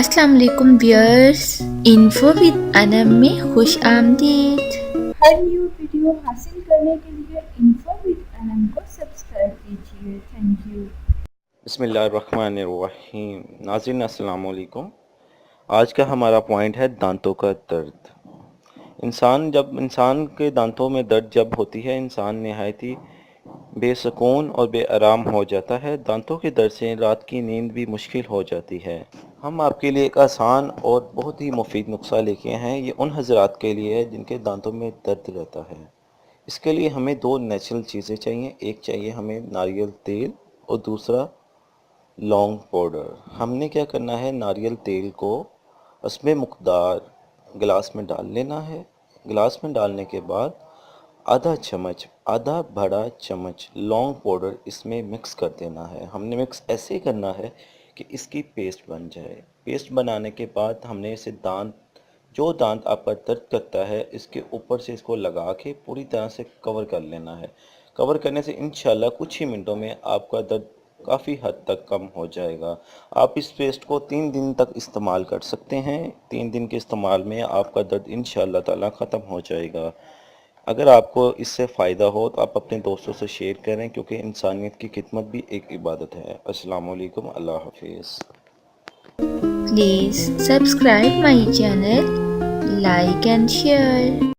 अस्सलाम वालेकुम viewers, info with Anam में खुश आमदीद। हर न्यू वीडियो हासिल करने के लिए इन्फो विद अनम को सब्सक्राइब कीजिए। Thank you. बिस्मिल्लाहिर्रहमानिर्रहीम। नाज़रीन अस्सलाम वालेकुम। आज का हमारा पॉइंट है दांतों का दर्द। इंसान के दांतों में दर्द जब होती है, इंसान नहायत ही बेसुकून और बेआराम हो जाता है। दांतों के दर्द से रात की नींद भी मुश्किल हो जाती है। हम आपके लिए एक आसान और बहुत ही मुफीद नुस्खा लेके आए हैं। ये उन हजरात के लिए है जिनके दांतों में दर्द रहता है। इसके लिए हमें दो नेचुरल चीज़ें चाहिए। एक चाहिए हमें नारियल तेल और दूसरा लौंग पाउडर। हमने क्या करना है, नारियल तेल को उसमें मुकदार गिलास में डाल लेना है। गिलास में डालने के बाद आधा बड़ा चम्मच लौंग पाउडर इसमें मिक्स कर देना है। हमने मिक्स ऐसे करना है कि इसकी पेस्ट बन जाए। पेस्ट बनाने के बाद हमने इसे जो दांत आपका दर्द करता है, इसके ऊपर से इसको लगा के पूरी तरह से कवर कर लेना है। कवर करने से इंशाल्लाह कुछ ही मिनटों में आपका दर्द काफ़ी हद तक कम हो जाएगा। आप इस पेस्ट को 3 दिन तक इस्तेमाल कर सकते हैं। 3 दिन के इस्तेमाल में आपका दर्द इंशाल्लाह ताला ख़त्म हो जाएगा। अगर आपको इससे फ़ायदा हो तो आप अपने दोस्तों से शेयर करें, क्योंकि इंसानियत की खिदमत भी एक इबादत है। अस्सलाम वालेकुम, अल्लाह हाफिज़। Please subscribe my channel, like and share.